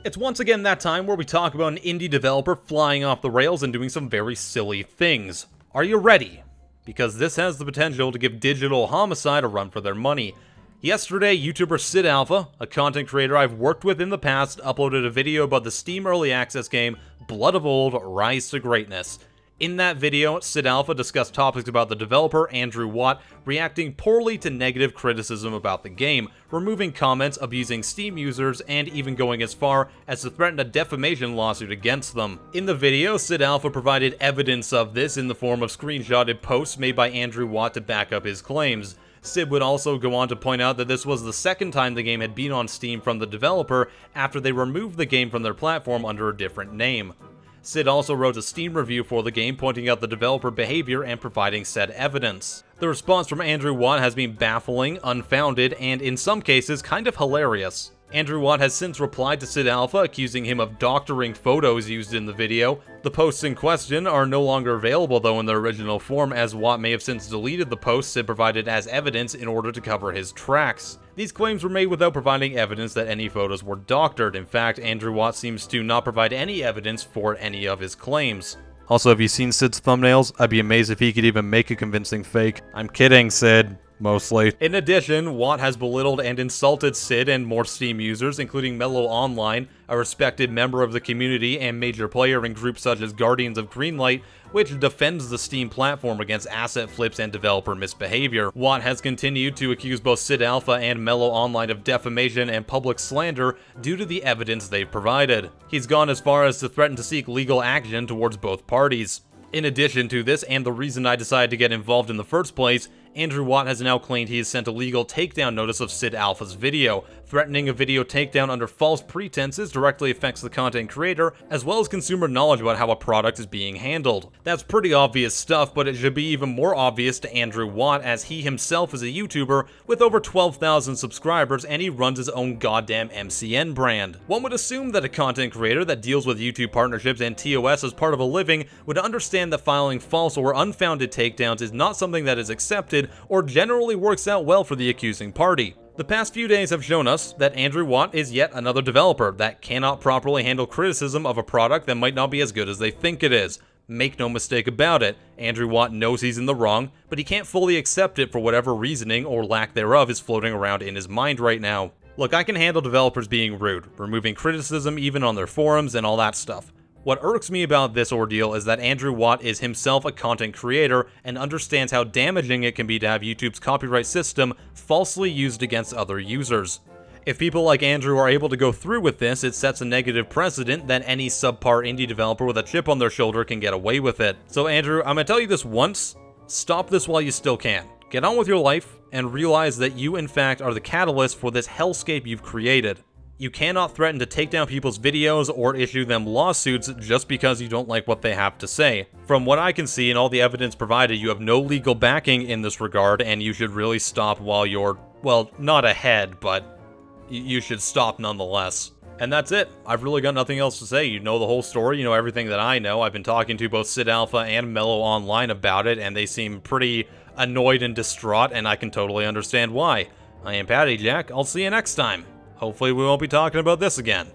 It's once again that time where we talk about an indie developer flying off the rails and doing some very silly things. Are you ready? Because this has the potential to give Digital Homicide a run for their money. Yesterday, YouTuber SidAlpha, a content creator I've worked with in the past, uploaded a video about the Steam Early Access game Blood of Old: Rise to Greatness. In that video, SidAlpha discussed topics about the developer, Andrew Watt, reacting poorly to negative criticism about the game, removing comments, abusing Steam users, and even going as far as to threaten a defamation lawsuit against them. In the video, SidAlpha provided evidence of this in the form of screenshotted posts made by Andrew Watt to back up his claims. Sid would also go on to point out that this was the second time the game had been on Steam from the developer after they removed the game from their platform under a different name. Sid also wrote a Steam review for the game pointing out the developer behavior and providing said evidence. The response from Andrew Watt has been baffling, unfounded, and in some cases kind of hilarious. Andrew Watt has since replied to SidAlpha, accusing him of doctoring photos used in the video. The posts in question are no longer available though in their original form, as Watt may have since deleted the posts Sid provided as evidence in order to cover his tracks. These claims were made without providing evidence that any photos were doctored. In fact, Andrew Watt seems to not provide any evidence for any of his claims. Also, have you seen Sid's thumbnails? I'd be amazed if he could even make a convincing fake. I'm kidding, Sid. Mostly. In addition, Watt has belittled and insulted Sid and more Steam users, including Mellow Online, a respected member of the community and major player in groups such as Guardians of Greenlight, which defends the Steam platform against asset flips and developer misbehavior. Watt has continued to accuse both SidAlpha and Mellow Online of defamation and public slander due to the evidence they've provided. He's gone as far as to threaten to seek legal action towards both parties. In addition to this, and the reason I decided to get involved in the first place, Andrew Watt has now claimed he has sent a legal takedown notice of SidAlpha's video. Threatening a video takedown under false pretenses directly affects the content creator, as well as consumer knowledge about how a product is being handled. That's pretty obvious stuff, but it should be even more obvious to Andrew Watt, as he himself is a YouTuber with over 12,000 subscribers and he runs his own goddamn MCN brand. One would assume that a content creator that deals with YouTube partnerships and TOS as part of a living would understand that filing false or unfounded takedowns is not something that is accepted or generally works out well for the accusing party. The past few days have shown us that Andrew Watt is yet another developer that cannot properly handle criticism of a product that might not be as good as they think it is. Make no mistake about it, Andrew Watt knows he's in the wrong, but he can't fully accept it for whatever reasoning or lack thereof is floating around in his mind right now. Look, I can handle developers being rude, removing criticism even on their forums and all that stuff. What irks me about this ordeal is that Andrew Watt is himself a content creator and understands how damaging it can be to have YouTube's copyright system falsely used against other users. If people like Andrew are able to go through with this, it sets a negative precedent that any subpar indie developer with a chip on their shoulder can get away with it. So Andrew, I'm gonna tell you this once, stop this while you still can. Get on with your life and realize that you in fact are the catalyst for this hellscape you've created. You cannot threaten to take down people's videos or issue them lawsuits just because you don't like what they have to say. From what I can see and all the evidence provided, you have no legal backing in this regard, and you should really stop while you're, well, not ahead, but you should stop nonetheless. And that's it. I've really got nothing else to say. You know the whole story, you know everything that I know. I've been talking to both SidAlpha and Mellow Online about it, and they seem pretty annoyed and distraught, and I can totally understand why. I am PattyJack. I'll see you next time. Hopefully we won't be talking about this again.